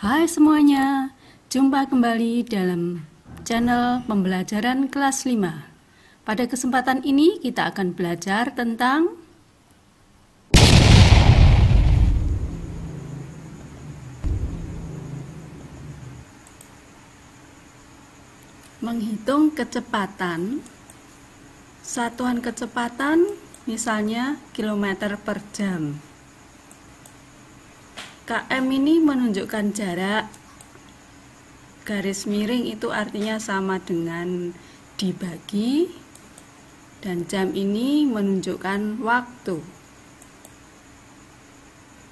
Hai semuanya, jumpa kembali dalam channel pembelajaran kelas 5. Pada kesempatan ini kita akan belajar tentang menghitung kecepatan. Satuan kecepatan misalnya kilometer per jam. KM ini menunjukkan jarak, garis miring itu artinya sama dengan dibagi, dan jam ini menunjukkan waktu.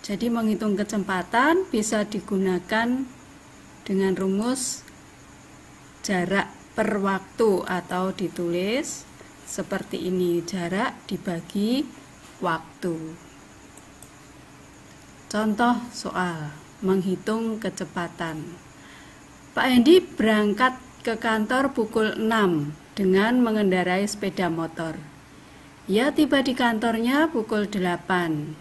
Jadi menghitung kecepatan bisa digunakan dengan rumus jarak per waktu atau ditulis seperti ini, jarak dibagi waktu. Contoh soal menghitung kecepatan. Pak Hendi berangkat ke kantor pukul 6 dengan mengendarai sepeda motor. Ia tiba di kantornya pukul 8.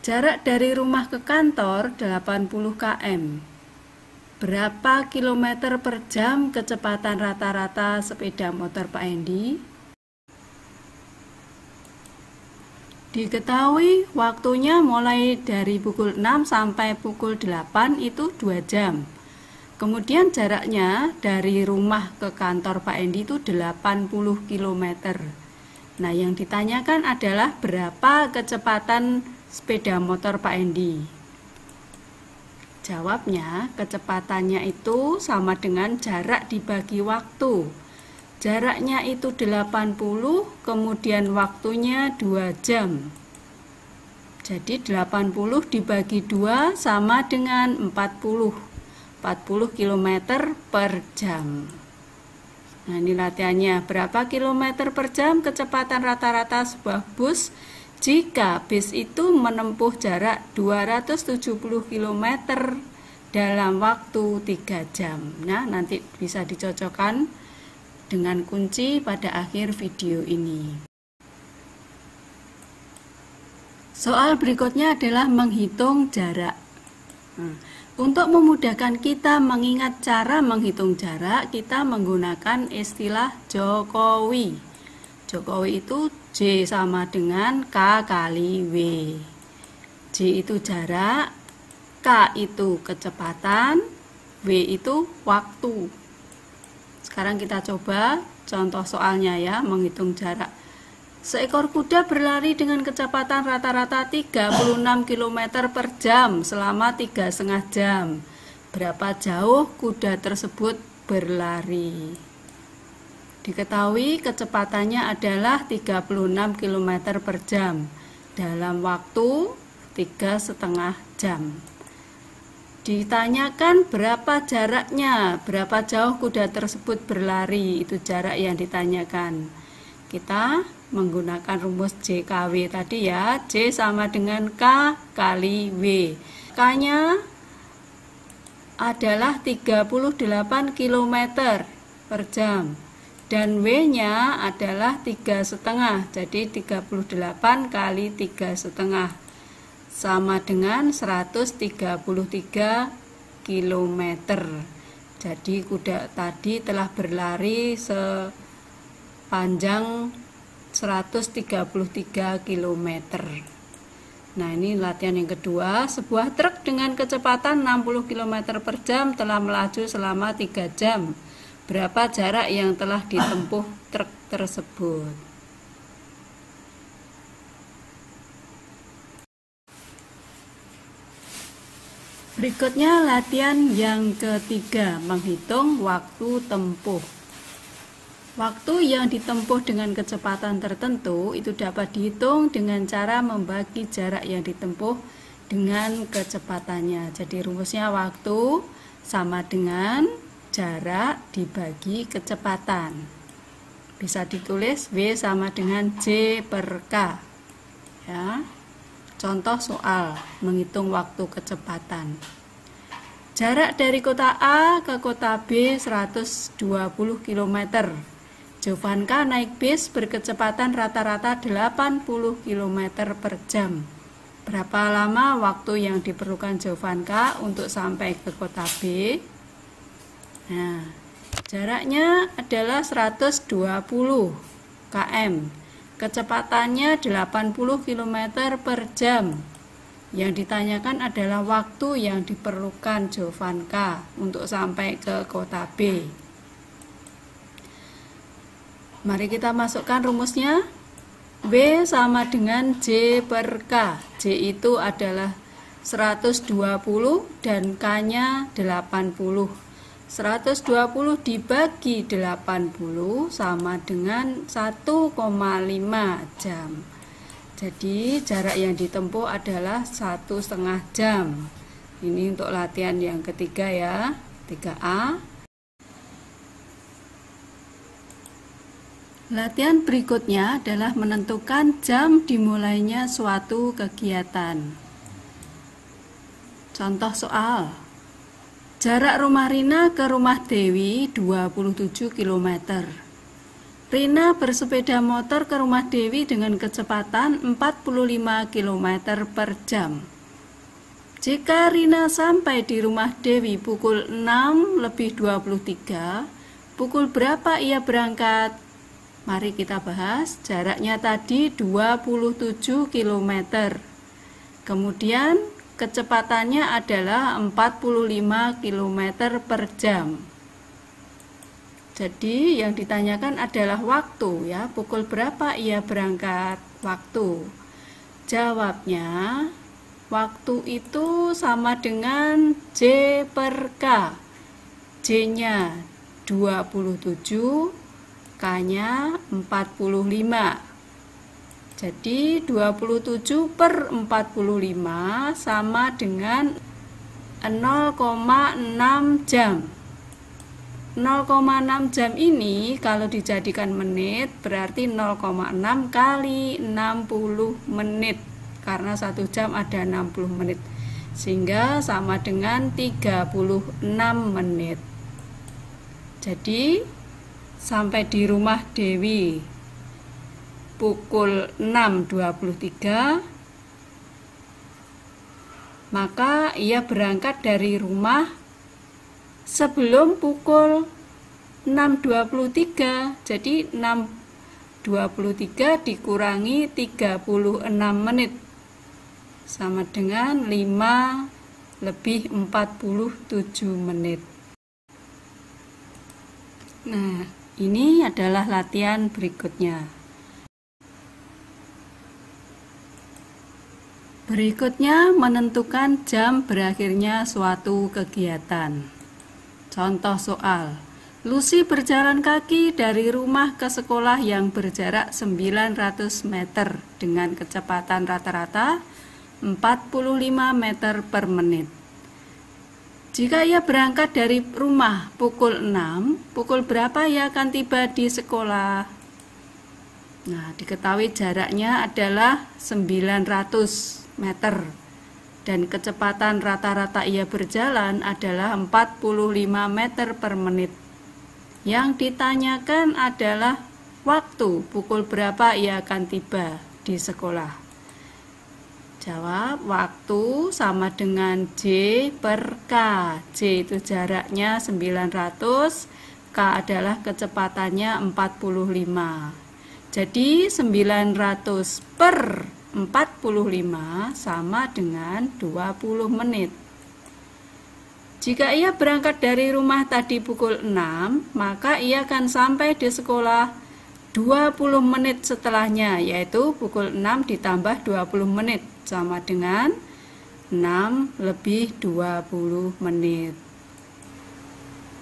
Jarak dari rumah ke kantor 80 km. Berapa kilometer per jam kecepatan rata-rata sepeda motor Pak Hendi? Diketahui waktunya mulai dari pukul 6 sampai pukul 8 itu 2 jam. Kemudian jaraknya dari rumah ke kantor Pak Hendi itu 80 km. Nah, yang ditanyakan adalah berapa kecepatan sepeda motor Pak Hendi. Jawabnya, kecepatannya itu sama dengan jarak dibagi waktu. Jaraknya itu 80, kemudian waktunya 2 jam. Jadi 80 dibagi 2 sama dengan 40 km per jam. Nah, ini latihannya. Berapa kilometer per jam kecepatan rata-rata sebuah bus jika bis itu menempuh jarak 270 km dalam waktu 3 jam. Nah, nanti bisa dicocokkan dengan kunci pada akhir video ini. Soal berikutnya adalah menghitung jarak. Untuk memudahkan kita mengingat cara menghitung jarak, kita menggunakan istilah Jokowi. Jokowi itu J sama dengan K kali W. J itu jarak, K itu kecepatan, W itu waktu. Sekarang kita coba contoh soalnya ya, menghitung jarak. Seekor kuda berlari dengan kecepatan rata-rata 36 km per jam selama 3,5 jam. Berapa jauh kuda tersebut berlari? Diketahui kecepatannya adalah 36 km per jam dalam waktu 3,5 jam. Ditanyakan berapa jaraknya, berapa jauh kuda tersebut berlari, itu jarak yang ditanyakan. Kita menggunakan rumus JKW tadi ya, J sama dengan K kali W. K-nya adalah 38 km per jam dan W-nya adalah 3,5, jadi 38 kali 3,5 sama dengan 133 km. Jadi kuda tadi telah berlari sepanjang 133 km. Nah, ini latihan yang kedua. Sebuah truk dengan kecepatan 60 km per jam telah melaju selama 3 jam. Berapa jarak yang telah ditempuh truk tersebut? Berikutnya latihan yang ketiga, menghitung waktu tempuh. Waktu yang ditempuh dengan kecepatan tertentu itu dapat dihitung dengan cara membagi jarak yang ditempuh dengan kecepatannya. Jadi rumusnya waktu sama dengan jarak dibagi kecepatan. Bisa ditulis W sama dengan J per K. Ya. Contoh soal menghitung waktu kecepatan. Jarak dari kota A ke kota B 120 km. Jovanka naik bis berkecepatan rata-rata 80 km per jam. Berapa lama waktu yang diperlukan Jovanka untuk sampai ke kota B? Nah, jaraknya adalah 120 km. Kecepatannya 80 km per jam. Yang ditanyakan adalah waktu yang diperlukan Jovanka untuk sampai ke kota B. Mari kita masukkan rumusnya. W sama dengan J per K. J itu adalah 120 dan K-nya 80. 120 dibagi 80 sama dengan 1,5 jam. Jadi jarak yang ditempuh adalah 1,5 jam. Ini untuk latihan yang ketiga ya, 3A. Latihan berikutnya adalah menentukan jam dimulainya suatu kegiatan. Contoh soal. Jarak rumah Rina ke rumah Dewi 27 km. Rina bersepeda motor ke rumah Dewi dengan kecepatan 45 km per jam. Jika Rina sampai di rumah Dewi pukul 6:23, pukul berapa ia berangkat? Mari kita bahas. Jaraknya tadi 27 km. Kemudian kecepatannya adalah 45 km per jam. Jadi yang ditanyakan adalah waktu ya. Pukul berapa ia berangkat? Waktu. Jawabnya, waktu itu sama dengan J per K. J-nya 27, K-nya 45. Jadi 27 per 45 sama dengan 0,6 jam. 0,6 jam ini kalau dijadikan menit berarti 0,6 kali 60 menit. Karena 1 jam ada 60 menit. Sehingga sama dengan 36 menit. Jadi sampai di rumah Dewi pukul 6:23, maka ia berangkat dari rumah sebelum pukul 6:23. Jadi 6:23 dikurangi 36 menit sama dengan 5:47 menit. Nah, ini adalah latihan berikutnya. Berikutnya menentukan jam berakhirnya suatu kegiatan. Contoh soal. Lucy berjalan kaki dari rumah ke sekolah yang berjarak 900 meter dengan kecepatan rata-rata 45 meter per menit. Jika ia berangkat dari rumah pukul 6, pukul berapa ia akan tiba di sekolah? Nah, diketahui jaraknya adalah 900 meter dan kecepatan rata-rata ia berjalan adalah 45 meter per menit. Yang ditanyakan adalah waktu pukul berapa ia akan tiba di sekolah. Jawab, waktu sama dengan J per K. J itu jaraknya 900, K adalah kecepatannya 45. Jadi 900 per 45 sama dengan 20 menit. Jika ia berangkat dari rumah tadi pukul 6, maka ia akan sampai di sekolah 20 menit setelahnya, yaitu pukul 6 ditambah 20 menit sama dengan 6 lebih 20 menit.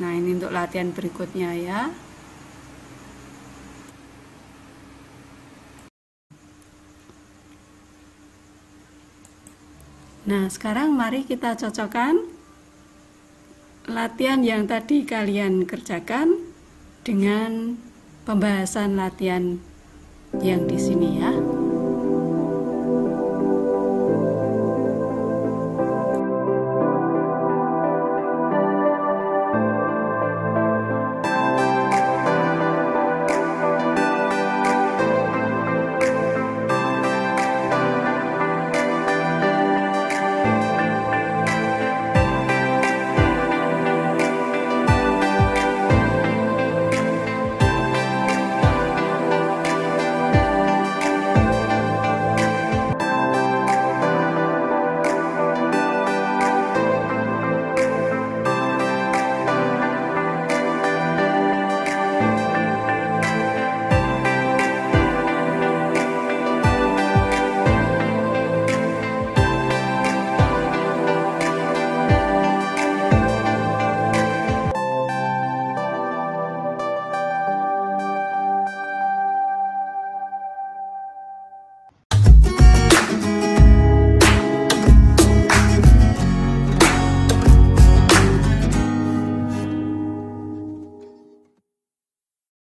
Nah, ini untuk latihan berikutnya ya. Nah, sekarang mari kita cocokkan latihan yang tadi kalian kerjakan dengan pembahasan latihan yang di sini ya.